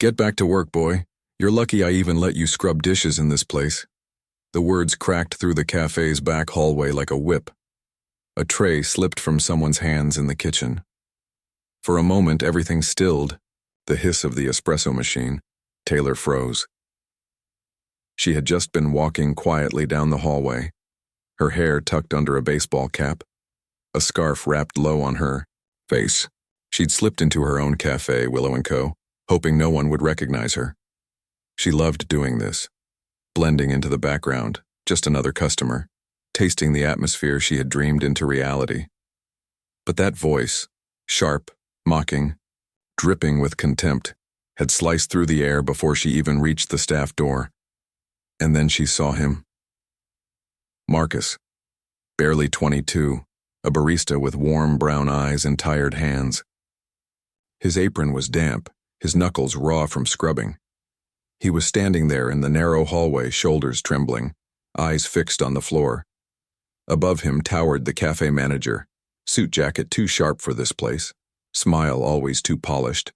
Get back to work, boy. You're lucky I even let you scrub dishes in this place. The words cracked through the cafe's back hallway like a whip. A tray slipped from someone's hands in the kitchen. For a moment, everything stilled. The hiss of the espresso machine. Taylor froze. She had just been walking quietly down the hallway, her hair tucked under a baseball cap, a scarf wrapped low on her face. She'd slipped into her own cafe, Willow & Co., hoping no one would recognize her. She loved doing this, blending into the background, just another customer, tasting the atmosphere she had dreamed into reality. But that voice, sharp, mocking, dripping with contempt, had sliced through the air before she even reached the staff door. And then she saw him. Marcus, barely 22, a barista with warm brown eyes and tired hands. His apron was damp, his knuckles raw from scrubbing. He was standing there in the narrow hallway, shoulders trembling, eyes fixed on the floor. Above him towered the cafe manager, suit jacket too sharp for this place, smile always too polished.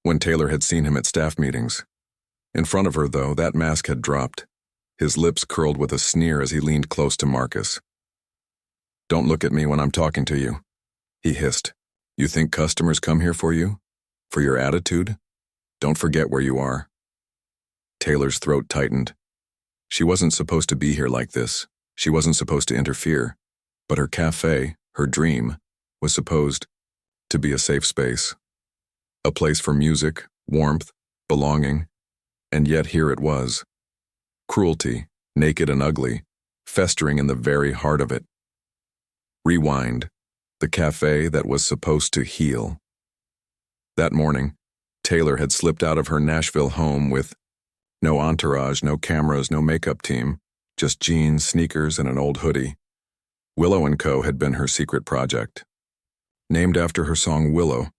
When Taylor had seen him at staff meetings. In front of her, though, that mask had dropped. His lips curled with a sneer as he leaned close to Marcus. "Don't look at me when I'm talking to you," he hissed. "You think customers come here for you? For your attitude? Don't forget where you are." Taylor's throat tightened. She wasn't supposed to be here like this. She wasn't supposed to interfere. But her cafe, her dream, was supposed to be a safe space. A place for music, warmth, belonging. And yet here it was. Cruelty, naked and ugly, festering in the very heart of it. Rewind, the cafe that was supposed to heal. That morning, Taylor had slipped out of her Nashville home with no entourage, no cameras, no makeup team, just jeans, sneakers, and an old hoodie. Willow & Co. had been her secret project. Named after her song Willow,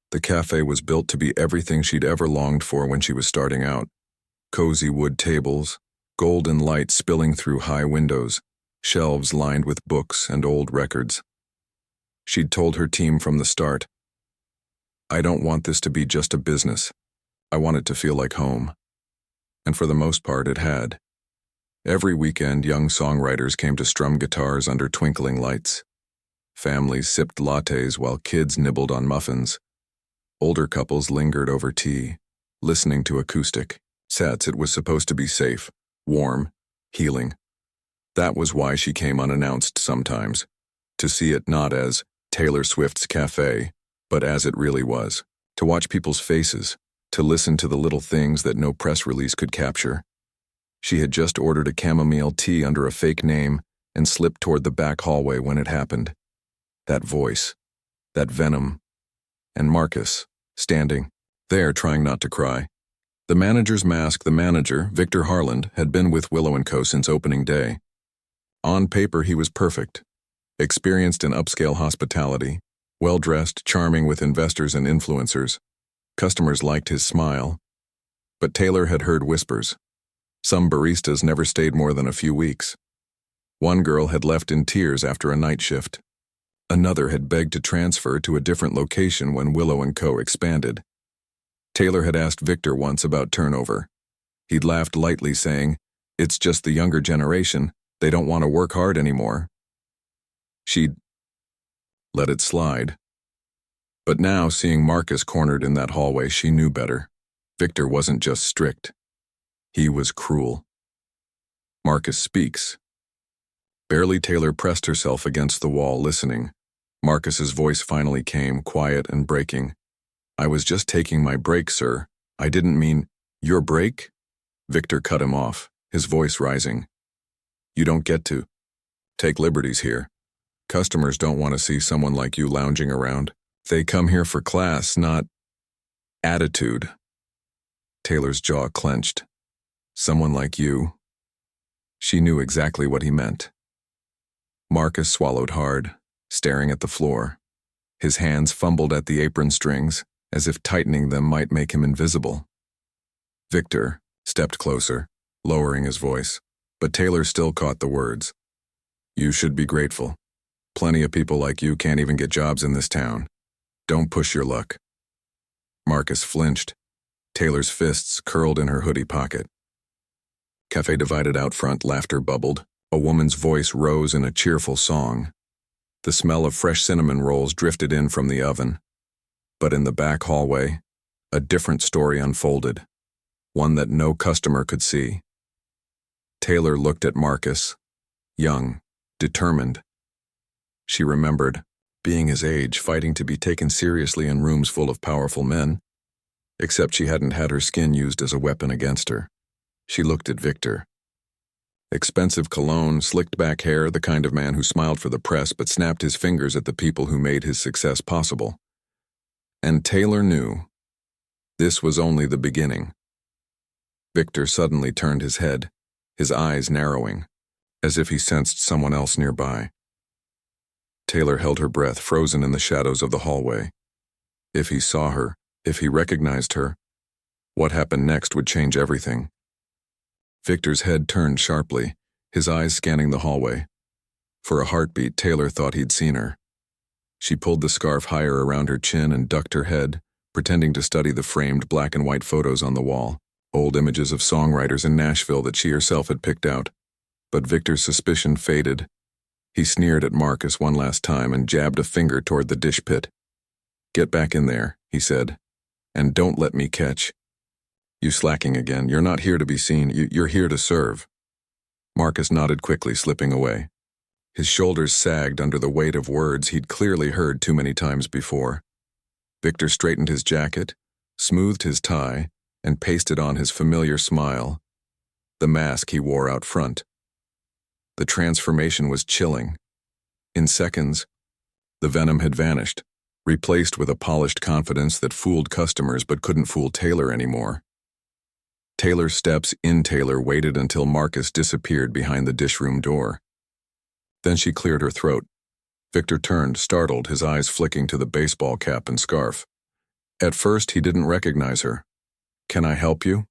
the cafe was built to be everything she'd ever longed for when she was starting out. Cozy wood tables, golden light spilling through high windows, shelves lined with books and old records. She'd told her team from the start, "I don't want this to be just a business. I want it to feel like home." And for the most part, it had. Every weekend, young songwriters came to strum guitars under twinkling lights. Families sipped lattes while kids nibbled on muffins. Older couples lingered over tea, listening to acoustic sets. It was supposed to be safe, warm, healing. That was why she came unannounced sometimes, to see it not as Taylor Swift's cafe, but as it really was, to watch people's faces, to listen to the little things that no press release could capture. She had just ordered a chamomile tea under a fake name and slipped toward the back hallway when it happened. That voice, that venom, and Marcus, standing there trying not to cry. The manager's mask, the manager, Victor Harland, had been with Willow & Co. since opening day. On paper, he was perfect, experienced in upscale hospitality, well-dressed, charming with investors and influencers. Customers liked his smile. But Taylor had heard whispers. Some baristas never stayed more than a few weeks. One girl had left in tears after a night shift. Another had begged to transfer to a different location when Willow & Co. expanded. Taylor had asked Victor once about turnover. He'd laughed lightly, saying, "It's just the younger generation. They don't want to work hard anymore." She'd let it slide. But now, seeing Marcus cornered in that hallway, she knew better. Victor wasn't just strict. He was cruel. Marcus speaks. Barely Taylor pressed herself against the wall, listening. Marcus's voice finally came, quiet and breaking. "I was just taking my break, sir. I didn't mean—" "Your break?" Victor cut him off, his voice rising. "You don't get to take liberties here. Customers don't want to see someone like you lounging around. They come here for class, not attitude." Taylor's jaw clenched. "Someone like you." She knew exactly what he meant. Marcus swallowed hard, staring at the floor. His hands fumbled at the apron strings, as if tightening them might make him invisible. Victor stepped closer, lowering his voice, but Taylor still caught the words. "You should be grateful. Plenty of people like you can't even get jobs in this town. Don't push your luck." Marcus flinched. Taylor's fists curled in her hoodie pocket. Cafe divided out front, laughter bubbled. A woman's voice rose in a cheerful song. The smell of fresh cinnamon rolls drifted in from the oven. But in the back hallway, a different story unfolded, one that no customer could see. Taylor looked at Marcus, young, determined. She remembered, being his age, fighting to be taken seriously in rooms full of powerful men, except she hadn't had her skin used as a weapon against her. She looked at Victor. Expensive cologne, slicked back hair, the kind of man who smiled for the press but snapped his fingers at the people who made his success possible. And Taylor knew this was only the beginning. Victor suddenly turned his head, his eyes narrowing, as if he sensed someone else nearby. Taylor held her breath, frozen in the shadows of the hallway. If he saw her, if he recognized her, what happened next would change everything. Victor's head turned sharply, his eyes scanning the hallway. For a heartbeat, Taylor thought he'd seen her. She pulled the scarf higher around her chin and ducked her head, pretending to study the framed black and white photos on the wall, old images of songwriters in Nashville that she herself had picked out. But Victor's suspicion faded. He sneered at Marcus one last time and jabbed a finger toward the dish pit. "Get back in there," he said, "and don't let me catch. You slacking again. You're not here to be seen. You're here to serve." Marcus nodded quickly, slipping away. His shoulders sagged under the weight of words he'd clearly heard too many times before. Victor straightened his jacket, smoothed his tie, and pasted on his familiar smile, the mask he wore out front. The transformation was chilling. In seconds, the venom had vanished, replaced with a polished confidence that fooled customers but couldn't fool Taylor anymore. Taylor's steps in Taylor waited until Marcus disappeared behind the dishroom door. Then she cleared her throat. Victor turned, startled, his eyes flicking to the baseball cap and scarf. At first, he didn't recognize her. "Can I help you?"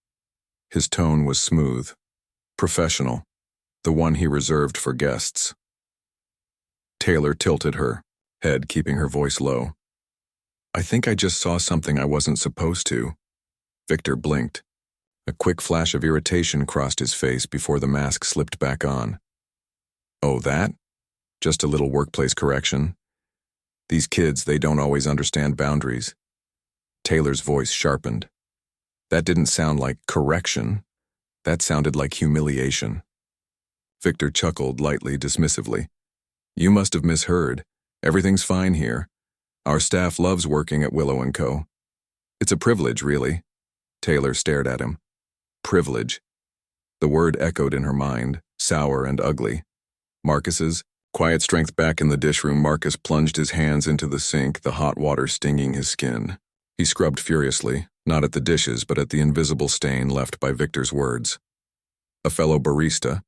His tone was smooth, professional, the one he reserved for guests. Taylor tilted her head, keeping her voice low. "I think I just saw something I wasn't supposed to." Victor blinked. A quick flash of irritation crossed his face before the mask slipped back on. "Oh, that? Just a little workplace correction. These kids, they don't always understand boundaries." Taylor's voice sharpened. That didn't sound like correction. That sounded like humiliation. Victor chuckled lightly, dismissively. "You must have misheard. Everything's fine here. Our staff loves working at Willow & Co. It's a privilege, really." Taylor stared at him. Privilege. The word echoed in her mind, sour and ugly. Marcus's quiet strength back in the dishroom. Marcus plunged his hands into the sink, the hot water stinging his skin. He scrubbed furiously, not at the dishes, but at the invisible stain left by Victor's words. A fellow barista,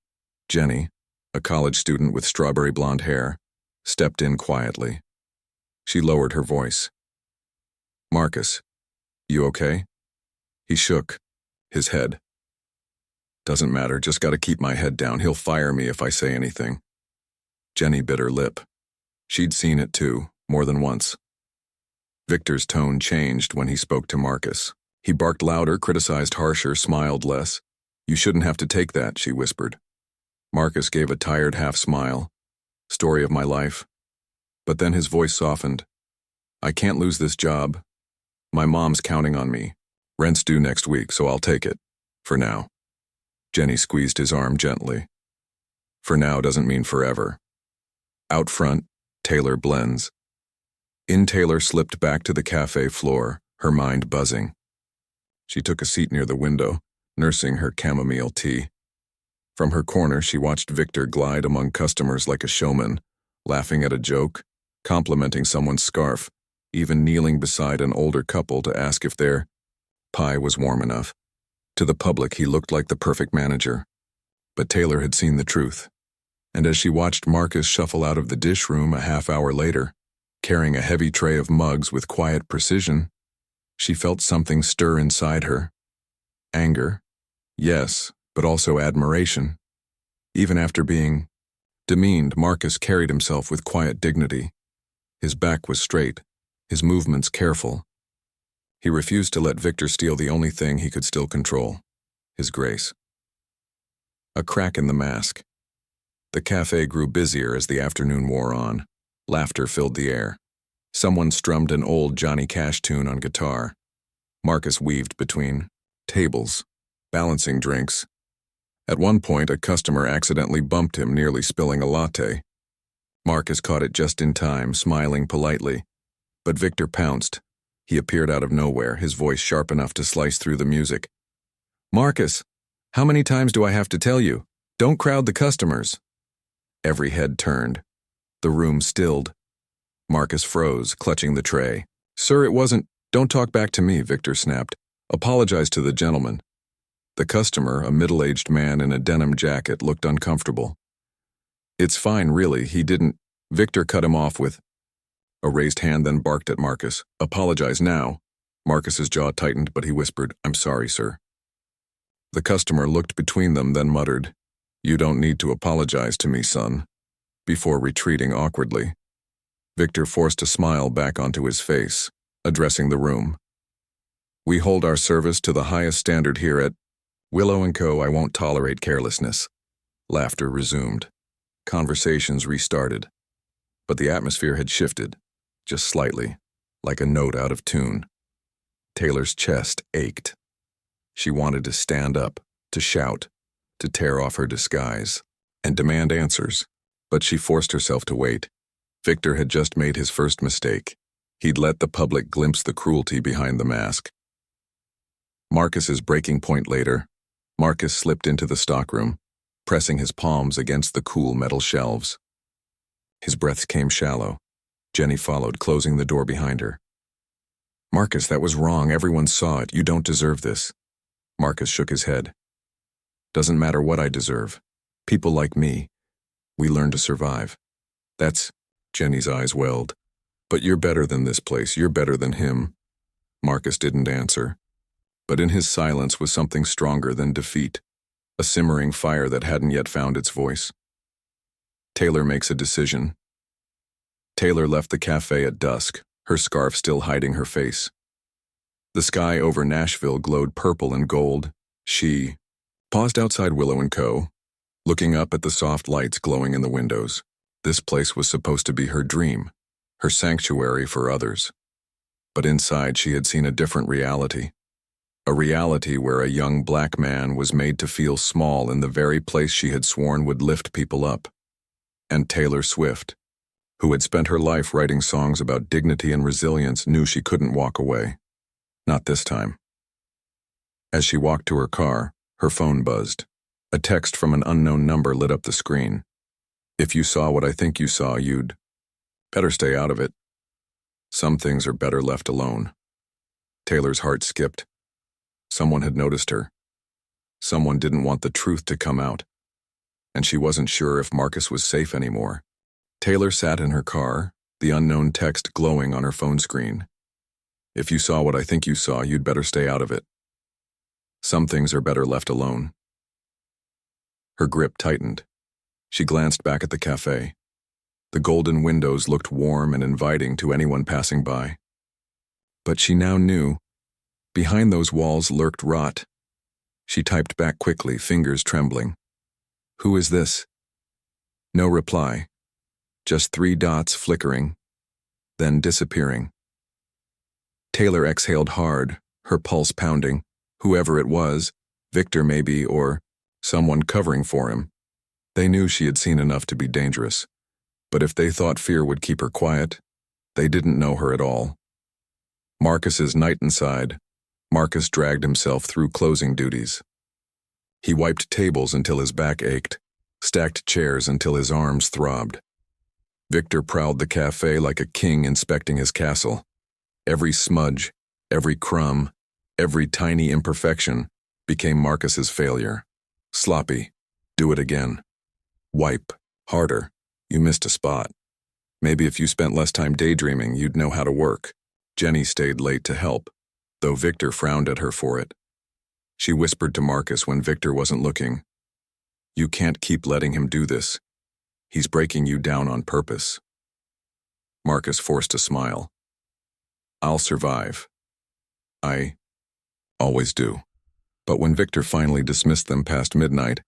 Jenny, a college student with strawberry blonde hair, stepped in quietly. She lowered her voice. "Marcus, you okay?" He shook his head. "Doesn't matter, just gotta keep my head down. He'll fire me if I say anything." Jenny bit her lip. She'd seen it too, more than once. Victor's tone changed when he spoke to Marcus. He barked louder, criticized harsher, smiled less. "You shouldn't have to take that," she whispered. Marcus gave a tired half-smile. "Story of my life." But then his voice softened. "I can't lose this job. My mom's counting on me. Rent's due next week, so I'll take it. For now." Jenny squeezed his arm gently. "For now doesn't mean forever." Out front, Taylor blends. In Taylor slipped back to the cafe floor, her mind buzzing. She took a seat near the window, nursing her chamomile tea. From her corner, she watched Victor glide among customers like a showman, laughing at a joke, complimenting someone's scarf, even kneeling beside an older couple to ask if their pie was warm enough. To the public, he looked like the perfect manager. But Taylor had seen the truth. And as she watched Marcus shuffle out of the dish room a half hour later, carrying a heavy tray of mugs with quiet precision, she felt something stir inside her. Anger, yes, but also admiration. Even after being demeaned, Marcus carried himself with quiet dignity. His back was straight, his movements careful. He refused to let Victor steal the only thing he could still control, his grace. A crack in the mask. The cafe grew busier as the afternoon wore on. Laughter filled the air. Someone strummed an old Johnny Cash tune on guitar. Marcus weaved between tables, balancing drinks. At one point, a customer accidentally bumped him, nearly spilling a latte. Marcus caught it just in time, smiling politely. But Victor pounced. He appeared out of nowhere, his voice sharp enough to slice through the music. "Marcus, how many times do I have to tell you? Don't crowd the customers." Every head turned. The room stilled. Marcus froze, clutching the tray. "Sir, it wasn't—" "Don't talk back to me," Victor snapped. "Apologize to the gentleman." The customer, a middle-aged man in a denim jacket, looked uncomfortable. "It's fine, really, he didn't—" Victor cut him off with a raised hand, then barked at Marcus. "Apologize now." Marcus's jaw tightened, but he whispered, "I'm sorry, sir." The customer looked between them, then muttered, "You don't need to apologize to me, son," before retreating awkwardly. Victor forced a smile back onto his face, addressing the room. "We hold our service to the highest standard here at Willow & Co. I won't tolerate carelessness." Laughter resumed. Conversations restarted. But the atmosphere had shifted, just slightly, like a note out of tune. Taylor's chest ached. She wanted to stand up, to shout, to tear off her disguise, and demand answers, but she forced herself to wait. Victor had just made his first mistake. He'd let the public glimpse the cruelty behind the mask. Marcus's breaking point later, Marcus slipped into the stockroom, pressing his palms against the cool metal shelves. His breaths came shallow. Jenny followed, closing the door behind her. "Marcus, that was wrong. Everyone saw it. You don't deserve this." Marcus shook his head. "Doesn't matter what I deserve. People like me, we learn to survive. That's—" Jenny's eyes welled. "But you're better than this place. You're better than him." Marcus didn't answer. But in his silence was something stronger than defeat, a simmering fire that hadn't yet found its voice. Taylor makes a decision. Taylor left the cafe at dusk, her scarf still hiding her face. The sky over Nashville glowed purple and gold. She paused outside Willow & Co., looking up at the soft lights glowing in the windows. This place was supposed to be her dream, her sanctuary for others. But inside she had seen a different reality. A reality where a young black man was made to feel small in the very place she had sworn would lift people up. And Taylor Swift, who had spent her life writing songs about dignity and resilience, knew she couldn't walk away. Not this time. As she walked to her car, her phone buzzed. A text from an unknown number lit up the screen. "If you saw what I think you saw, you'd better stay out of it. Some things are better left alone." Taylor's heart skipped. Someone had noticed her. Someone didn't want the truth to come out. And she wasn't sure if Marcus was safe anymore. Taylor sat in her car, the unknown text glowing on her phone screen. "If you saw what I think you saw, you'd better stay out of it. Some things are better left alone." Her grip tightened. She glanced back at the cafe. The golden windows looked warm and inviting to anyone passing by. But she now knew, behind those walls lurked rot. She typed back quickly, fingers trembling. "Who is this?" No reply. Just 3 dots flickering, then disappearing. Taylor exhaled hard, her pulse pounding. Whoever it was, Victor maybe, or someone covering for him. They knew she had seen enough to be dangerous. But if they thought fear would keep her quiet, they didn't know her at all. Marcus's night inside, Marcus dragged himself through closing duties. He wiped tables until his back ached, stacked chairs until his arms throbbed. Victor prowled the cafe like a king inspecting his castle. Every smudge, every crumb, every tiny imperfection became Marcus's failure. Sloppy. Do it again. Wipe. Harder. You missed a spot. Maybe if you spent less time daydreaming, you'd know how to work. Jenny stayed late to help, though Victor frowned at her for it. She whispered to Marcus when Victor wasn't looking, "You can't keep letting him do this. He's breaking you down on purpose." Marcus forced a smile. "I'll survive." I always do. But when Victor finally dismissed them past midnight,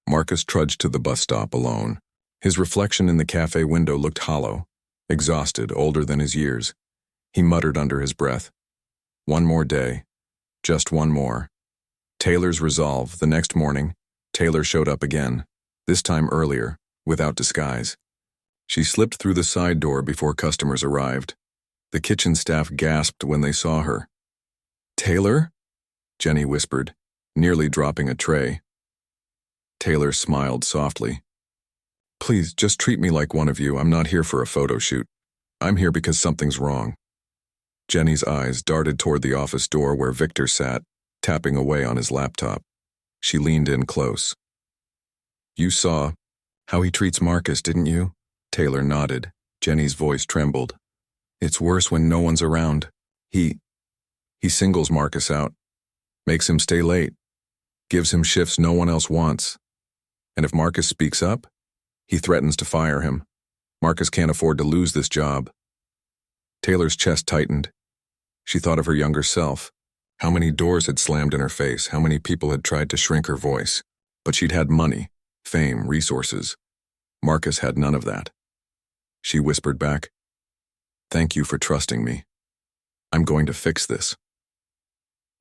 Marcus trudged to the bus stop alone. His reflection in the cafe window looked hollow, exhausted, older than his years. He muttered under his breath, "One more day. Just one more." Taylor's resolve. The next morning, Taylor showed up again, this time earlier, without disguise. She slipped through the side door before customers arrived. The kitchen staff gasped when they saw her. "Taylor?" Jenny whispered, nearly dropping a tray. Taylor smiled softly. "Please, just treat me like one of you. I'm not here for a photo shoot. I'm here because something's wrong." Jenny's eyes darted toward the office door where Victor sat, tapping away on his laptop. She leaned in close. "You saw how he treats Marcus, didn't you?" Taylor nodded. Jenny's voice trembled. "It's worse when no one's around. He singles Marcus out, makes him stay late, gives him shifts no one else wants. And if Marcus speaks up, he threatens to fire him. Marcus can't afford to lose this job." Taylor's chest tightened. She thought of her younger self. How many doors had slammed in her face, how many people had tried to shrink her voice. But she'd had money, fame, resources. Marcus had none of that. She whispered back, "Thank you for trusting me. I'm going to fix this."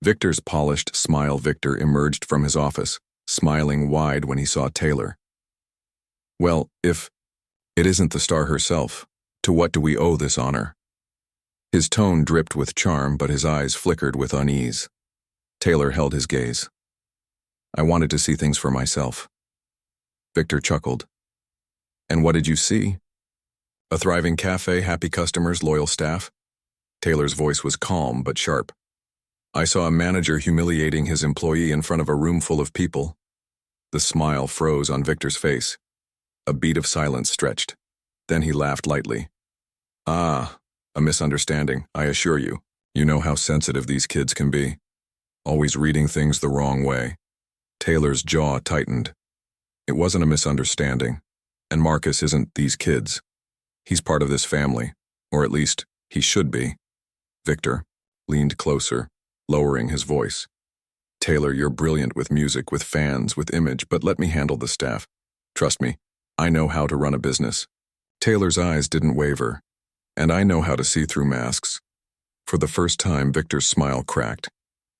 Victor's polished smile. Victor emerged from his office, smiling wide when he saw Taylor. "Well, if it isn't the star herself, to what do we owe this honor?" His tone dripped with charm, but his eyes flickered with unease. Taylor held his gaze. "I wanted to see things for myself." Victor chuckled. "And what did you see? A thriving cafe, happy customers, loyal staff?" Taylor's voice was calm but sharp. "I saw a manager humiliating his employee in front of a room full of people." The smile froze on Victor's face. A beat of silence stretched. Then he laughed lightly. "Ah, a misunderstanding, I assure you. You know how sensitive these kids can be. Always reading things the wrong way." Taylor's jaw tightened. "It wasn't a misunderstanding. And Marcus isn't these kids. He's part of this family, or at least, he should be." Victor leaned closer, lowering his voice. "Taylor, you're brilliant with music, with fans, with image, but let me handle the staff. Trust me, I know how to run a business." Taylor's eyes didn't waver. "And I know how to see through masks." For the first time, Victor's smile cracked.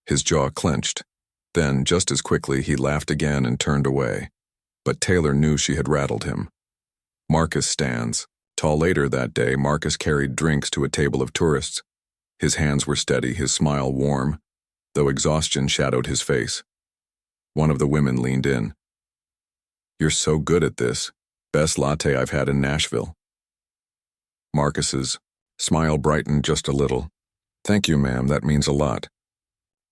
His jaw clenched. Then, just as quickly, he laughed again and turned away. But Taylor knew she had rattled him. Marcus stands. Tall. Later that day, Marcus carried drinks to a table of tourists. His hands were steady, his smile warm, though exhaustion shadowed his face. One of the women leaned in. "You're so good at this. Best latte I've had in Nashville." Marcus's smile brightened just a little. "Thank you, ma'am, that means a lot."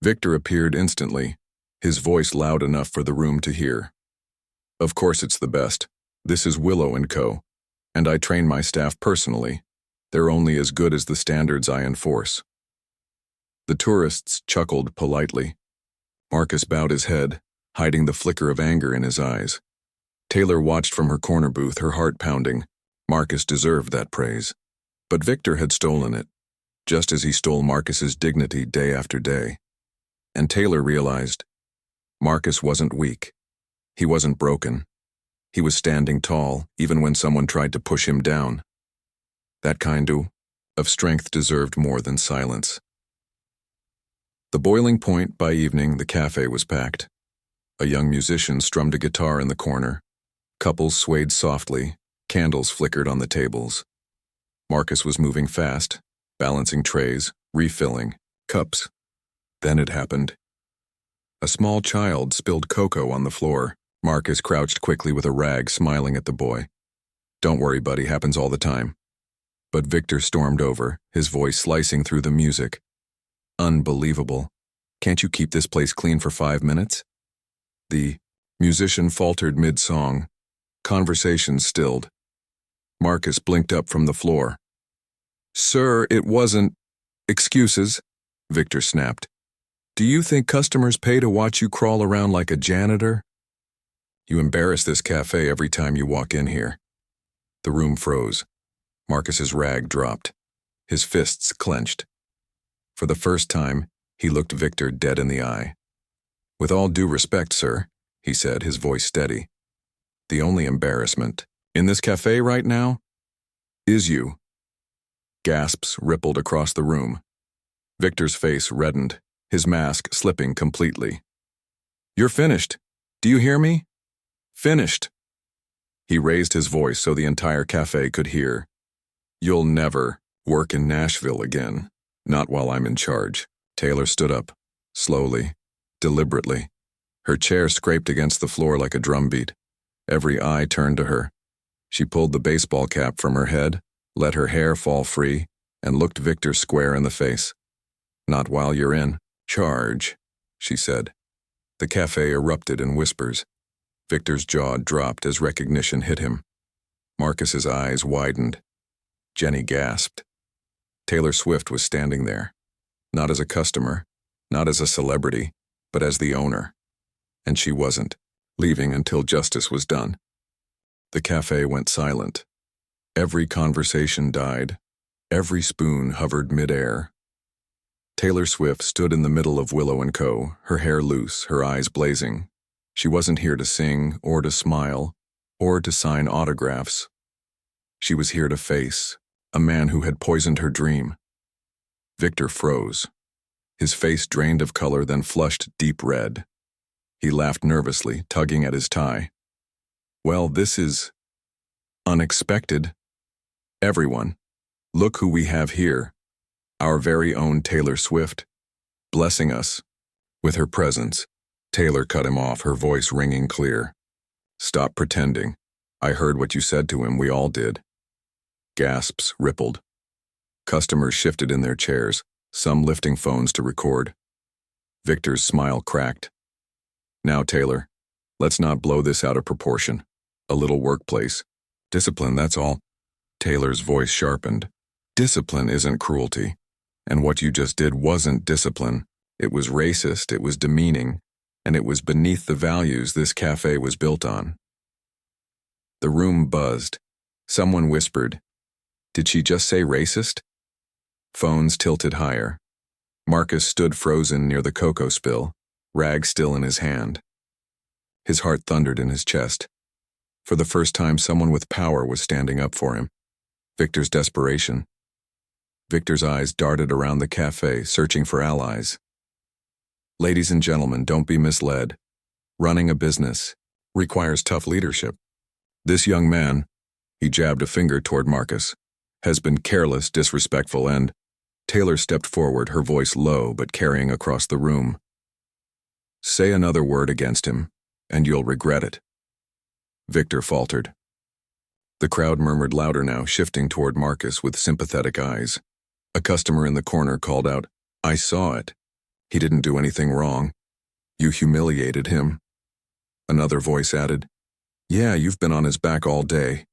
Victor appeared instantly, his voice loud enough for the room to hear. "Of course it's the best. This is Willow & Co., and I train my staff personally. They're only as good as the standards I enforce." The tourists chuckled politely. Marcus bowed his head, hiding the flicker of anger in his eyes. Taylor watched from her corner booth, her heart pounding. Marcus deserved that praise. But Victor had stolen it, just as he stole Marcus's dignity day after day. And Taylor realized Marcus wasn't weak. He wasn't broken. He was standing tall, even when someone tried to push him down. That kind of strength deserved more than silence. The boiling point. By evening, the cafe was packed. A young musician strummed a guitar in the corner. Couples swayed softly. Candles flickered on the tables. Marcus was moving fast, balancing trays, refilling cups. Then it happened. A small child spilled cocoa on the floor. Marcus crouched quickly with a rag, smiling at the boy. "Don't worry, buddy, happens all the time." But Victor stormed over, his voice slicing through the music. "Unbelievable. Can't you keep this place clean for 5 minutes?" The musician faltered mid-song. Conversation stilled. Marcus blinked up from the floor. "Sir, it wasn't—" "Excuses," Victor snapped. "Do you think customers pay to watch you crawl around like a janitor? You embarrass this cafe every time you walk in here." The room froze. Marcus's rag dropped. His fists clenched. For the first time, He looked Victor dead in the eye. "With all due respect, sir," he said, his voice steady. "The only embarrassment in this cafe right now is you." Gasps rippled across the room. Victor's face reddened, his mask slipping completely. "You're finished. Do you hear me? Finished." He raised his voice so the entire cafe could hear. "You'll never work in Nashville again. Not while I'm in charge." Taylor stood up, slowly, deliberately. Her chair scraped against the floor like a drumbeat. Every eye turned to her. She pulled the baseball cap from her head, let her hair fall free, and looked Victor square in the face. "Not while you're in charge," she said. The cafe erupted in whispers. Victor's jaw dropped as recognition hit him. Marcus's eyes widened. Jenny gasped. Taylor Swift was standing there, not as a customer, not as a celebrity, but as the owner. And she wasn't leaving until justice was done. The cafe went silent. Every conversation died. Every spoon hovered midair. Taylor Swift stood in the middle of Willow & Co., her hair loose, her eyes blazing. She wasn't here to sing or to smile or to sign autographs. She was here to face a man who had poisoned her dream. Victor froze. His face drained of color, then flushed deep red. He laughed nervously, tugging at his tie. "Well, this is unexpected. Everyone, look who we have here. Our very own Taylor Swift, blessing us with her presence." Taylor cut him off, her voice ringing clear. "Stop pretending. I heard what you said to him, we all did." Gasps rippled. Customers shifted in their chairs, some lifting phones to record. Victor's smile cracked. "Now, Taylor, let's not blow this out of proportion. A little workplace discipline, that's all." Taylor's voice sharpened. "Discipline isn't cruelty. And what you just did wasn't discipline. It was racist, it was demeaning, and it was beneath the values this cafe was built on." The room buzzed. Someone whispered, "Did she just say racist?" Phones tilted higher. Marcus stood frozen near the cocoa spill, rag still in his hand. His heart thundered in his chest. For the first time, someone with power was standing up for him. Victor's desperation. Victor's eyes darted around the cafe, searching for allies. Ladies and gentlemen, don't be misled. Running a business requires tough leadership. This young man, he jabbed a finger toward Marcus, has been careless, disrespectful, and Taylor stepped forward, her voice low but carrying across the room. "Say another word against him, and you'll regret it." Victor faltered. The crowd murmured louder now, shifting toward Marcus with sympathetic eyes. A customer in the corner called out, "I saw it. He didn't do anything wrong. You humiliated him." Another voice added, "Yeah, you've been on his back all day."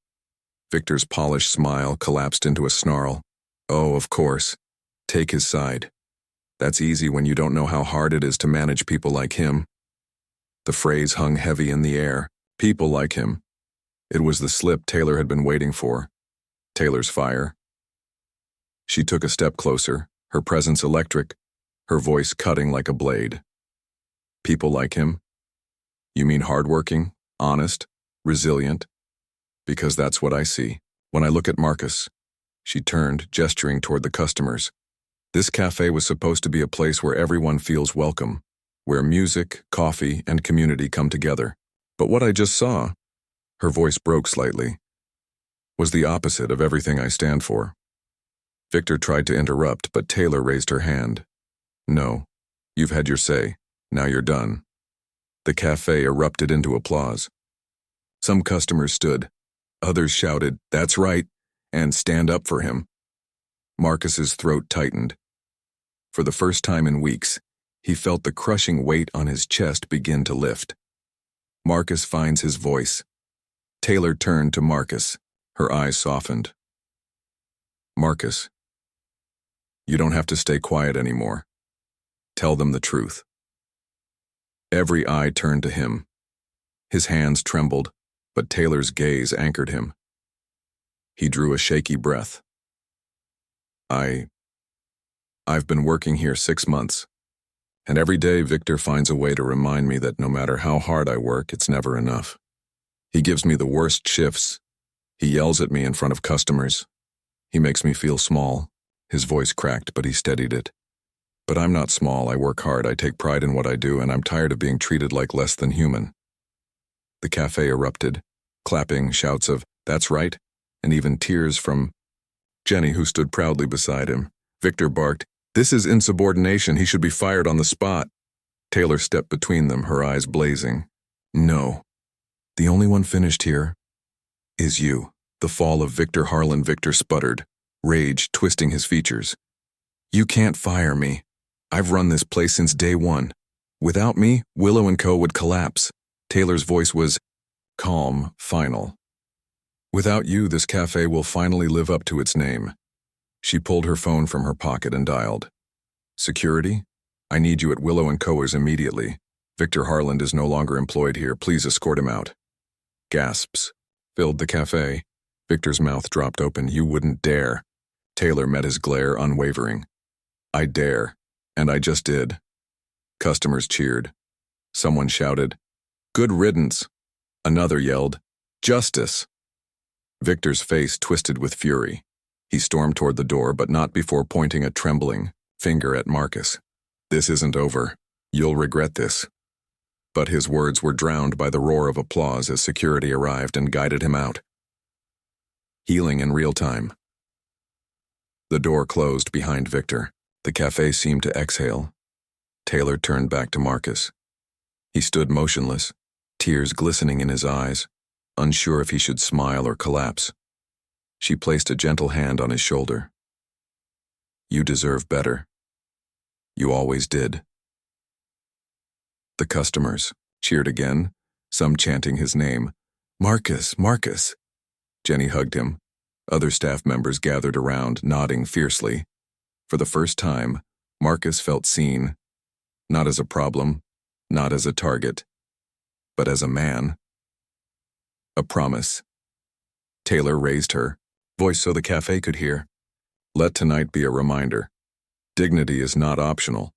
Victor's polished smile collapsed into a snarl. "Oh, of course. Take his side. That's easy when you don't know how hard it is to manage people like him." The phrase hung heavy in the air. People like him. It was the slip Taylor had been waiting for. Taylor's fire. She took a step closer, her presence electric, her voice cutting like a blade. "People like him? You mean hardworking, honest, resilient? Because that's what I see when I look at Marcus." She turned, gesturing toward the customers. "This cafe was supposed to be a place where everyone feels welcome, where music, coffee, and community come together. But what I just saw," her voice broke slightly, "was the opposite of everything I stand for." Victor tried to interrupt, but Taylor raised her hand. "No, you've had your say. Now you're done." The cafe erupted into applause. Some customers stood. Others shouted, "That's right," and "Stand up for him." Marcus's throat tightened. For the first time in weeks, he felt the crushing weight on his chest begin to lift. Marcus finds his voice. Taylor turned to Marcus. Her eyes softened. "Marcus, you don't have to stay quiet anymore. Tell them the truth." Every eye turned to him. His hands trembled, but Taylor's gaze anchored him. He drew a shaky breath. I've been working here 6 months. And every day Victor finds a way to remind me that no matter how hard I work, it's never enough. He gives me the worst shifts. He yells at me in front of customers. He makes me feel small. His voice cracked, but he steadied it. But I'm not small. I work hard. I take pride in what I do, and I'm tired of being treated like less than human. The cafe erupted, clapping, shouts of, "That's right," and even tears from Jenny, who stood proudly beside him. Victor barked, "This is insubordination. He should be fired on the spot." Taylor stepped between them, her eyes blazing. "No. The only one finished here is you." The fall of Victor Harlan. Victor sputtered, rage twisting his features. "You can't fire me. I've run this place since day one. Without me, Willow & Co. would collapse." Taylor's voice was calm, final. "Without you, this cafe will finally live up to its name." She pulled her phone from her pocket and dialed. "Security? I need you at Willow & Co.'s immediately. Victor Harlan is no longer employed here. Please escort him out." Gasps filled the cafe. Victor's mouth dropped open. "You wouldn't dare." Taylor met his glare, unwavering. "I dare, and I just did." Customers cheered. Someone shouted, "Good riddance." Another yelled, "Justice." Victor's face twisted with fury. He stormed toward the door, but not before pointing a trembling finger at Marcus. "This isn't over. You'll regret this." But his words were drowned by the roar of applause as security arrived and guided him out. Healing in real time. The door closed behind Victor. The cafe seemed to exhale. Taylor turned back to Marcus. He stood motionless, tears glistening in his eyes, unsure if he should smile or collapse. She placed a gentle hand on his shoulder. "You deserve better. You always did." The customers cheered again, some chanting his name. "Marcus, Marcus." Jenny hugged him. Other staff members gathered around, nodding fiercely. For the first time, Marcus felt seen, not as a problem, not as a target, but as a man. A promise. Taylor raised her voice so the cafe could hear. "Let tonight be a reminder. Dignity is not optional.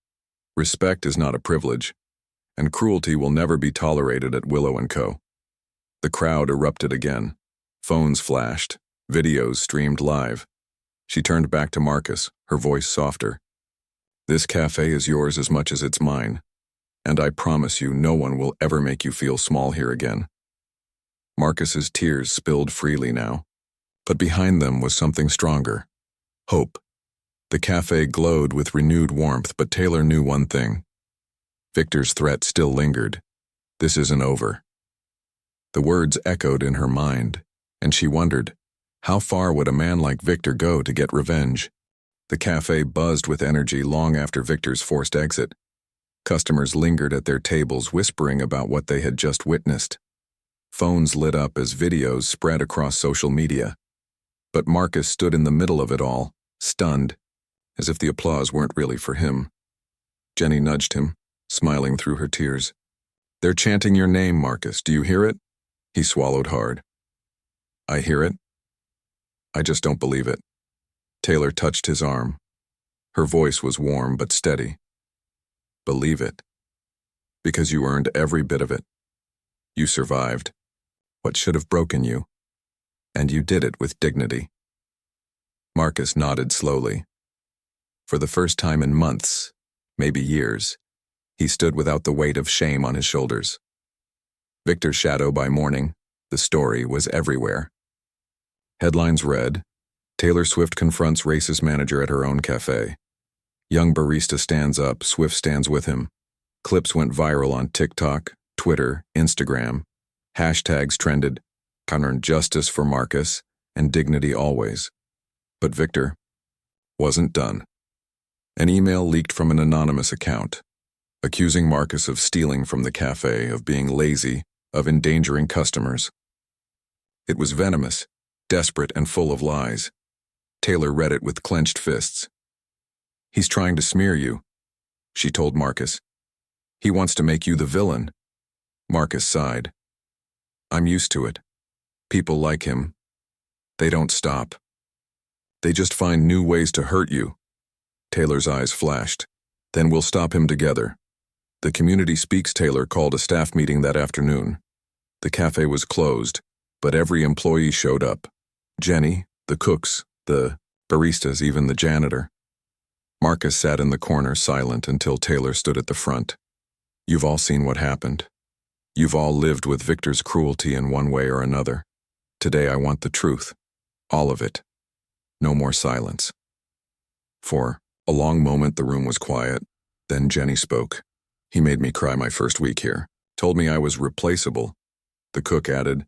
Respect is not a privilege. And cruelty will never be tolerated at Willow & Co." The crowd erupted again. Phones flashed. Videos streamed live. She turned back to Marcus, her voice softer. "This cafe is yours as much as it's mine. And I promise you no one will ever make you feel small here again." Marcus's tears spilled freely now. But behind them was something stronger. Hope. The cafe glowed with renewed warmth, but Taylor knew one thing. Victor's threat still lingered. "This isn't over." The words echoed in her mind, and she wondered, how far would a man like Victor go to get revenge? The cafe buzzed with energy long after Victor's forced exit. Customers lingered at their tables, whispering about what they had just witnessed. Phones lit up as videos spread across social media. But Marcus stood in the middle of it all, stunned, as if the applause weren't really for him. Jenny nudged him, smiling through her tears. "They're chanting your name, Marcus. Do you hear it?" He swallowed hard. "I hear it. I just don't believe it." Taylor touched his arm. Her voice was warm but steady. "Believe it. Because you earned every bit of it. You survived what should have broken you. And you did it with dignity." Marcus nodded slowly. For the first time in months, maybe years, he stood without the weight of shame on his shoulders. Victor's shadow by morning, the story was everywhere. Headlines read, "Taylor Swift confronts racist manager at her own cafe." "Young barista stands up, Swift stands with him." Clips went viral on TikTok, Twitter, Instagram. Hashtags trended, "Countering justice for Marcus" and "Dignity always." But Victor wasn't done. An email leaked from an anonymous account, accusing Marcus of stealing from the cafe, of being lazy, of endangering customers. It was venomous, desperate, and full of lies. Taylor read it with clenched fists. "He's trying to smear you," she told Marcus. "He wants to make you the villain." Marcus sighed. "I'm used to it. People like him. They don't stop. They just find new ways to hurt you." Taylor's eyes flashed. Then we'll stop him together. The Community Speaks Taylor called a staff meeting that afternoon. The cafe was closed, but every employee showed up. Jenny, the cooks, the baristas, even the janitor. Marcus sat in the corner silent until Taylor stood at the front. You've all seen what happened. You've all lived with Victor's cruelty in one way or another. Today I want the truth. All of it. No more silence. For a long moment the room was quiet. Then Jenny spoke. He made me cry my first week here. Told me I was replaceable. The cook added,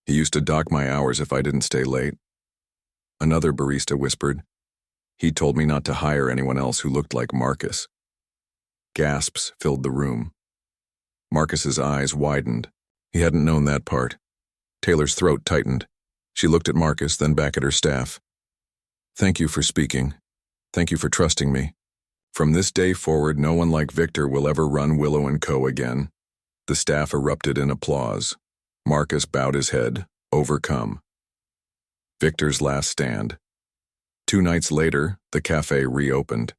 he used to dock my hours if I didn't stay late. Another barista whispered, he told me not to hire anyone else who looked like Marcus. Gasps filled the room. Marcus's eyes widened. He hadn't known that part. Taylor's throat tightened. She looked at Marcus, then back at her staff. Thank you for speaking. Thank you for trusting me. From this day forward, no one like Victor will ever run Willow & Co. again. The staff erupted in applause. Marcus bowed his head, overcome. Victor's last stand. 2 nights later, the cafe reopened.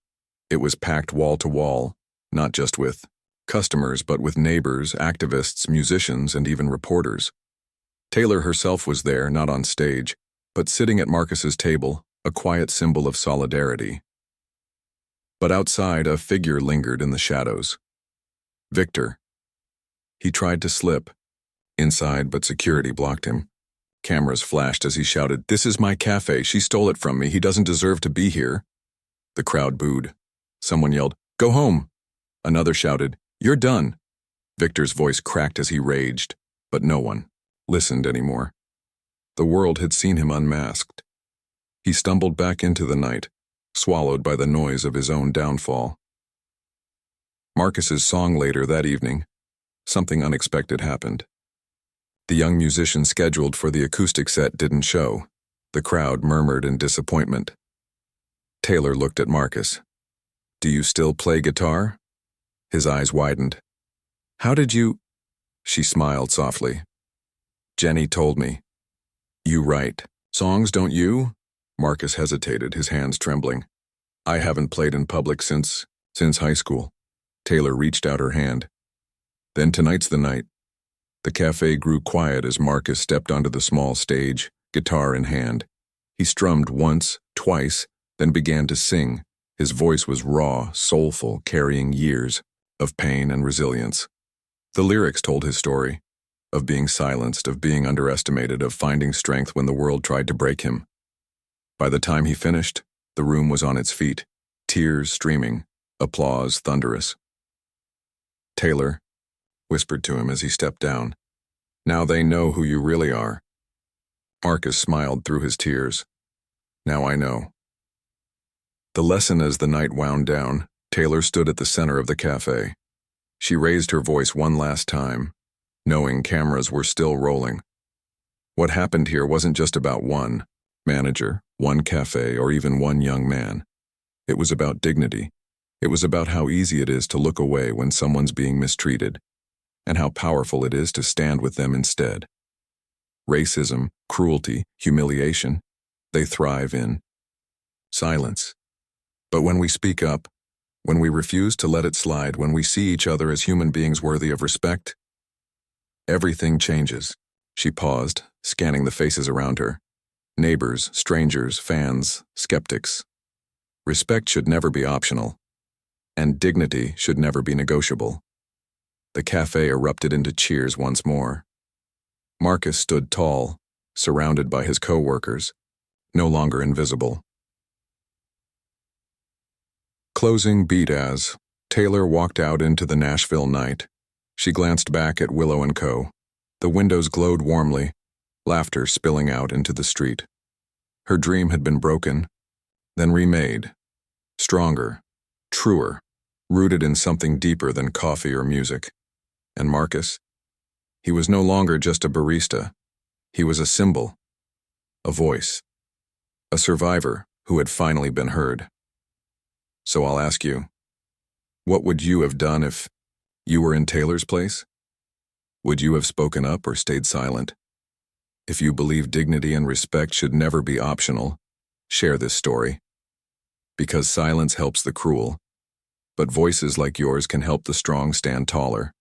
It was packed wall to wall, not just with customers, but with neighbors, activists, musicians, and even reporters. Taylor herself was there, not on stage, but sitting at Marcus's table, a quiet symbol of solidarity. But outside, a figure lingered in the shadows. Victor. He tried to slip. Inside, but security blocked him. Cameras flashed as he shouted, "This is my cafe. She stole it from me. He doesn't deserve to be here." The crowd booed. Someone yelled, "Go home." Another shouted, "You're done." Victor's voice cracked as he raged, but no one listened anymore. The world had seen him unmasked. He stumbled back into the night, swallowed by the noise of his own downfall. Marcus's song later that evening, something unexpected happened. The young musician scheduled for the acoustic set didn't show. The crowd murmured in disappointment. Taylor looked at Marcus. "Do you still play guitar?" His eyes widened. "How did you—" She smiled softly. "Jenny told me." "You write songs, don't you?" Marcus hesitated, his hands trembling. "I haven't played in public since high school." Taylor reached out her hand. "Then tonight's the night." The cafe grew quiet as Marcus stepped onto the small stage, guitar in hand. He strummed once, twice, then began to sing. His voice was raw, soulful, carrying years of pain and resilience. The lyrics told his story, of being silenced, of being underestimated, of finding strength when the world tried to break him. By the time he finished, the room was on its feet, tears streaming, applause thunderous. "Taylor," whispered to him as he stepped down, "now they know who you really are." Marcus smiled through his tears. "Now I know." The lesson as the night wound down, Taylor stood at the center of the cafe. She raised her voice one last time, knowing cameras were still rolling. What happened here wasn't just about one manager, one cafe, or even one young man. It was about dignity. It was about how easy it is to look away when someone's being mistreated, and how powerful it is to stand with them instead. Racism, cruelty, humiliation, they thrive in silence. But when we speak up, when we refuse to let it slide, when we see each other as human beings worthy of respect, everything changes. She paused, scanning the faces around her. Neighbors, strangers, fans, skeptics. Respect should never be optional, and dignity should never be negotiable. The cafe erupted into cheers once more. Marcus stood tall, surrounded by his co-workers, no longer invisible. Closing beat as Taylor walked out into the Nashville night. She glanced back at Willow & Co. The windows glowed warmly, laughter spilling out into the street. Her dream had been broken, then remade, stronger, truer, rooted in something deeper than coffee or music. And Marcus? He was no longer just a barista. He was a symbol, a voice, a survivor who had finally been heard. So I'll ask you, what would you have done if you were in Taylor's place? Would you have spoken up or stayed silent? If you believe dignity and respect should never be optional, share this story. Because silence helps the cruel, but voices like yours can help the strong stand taller.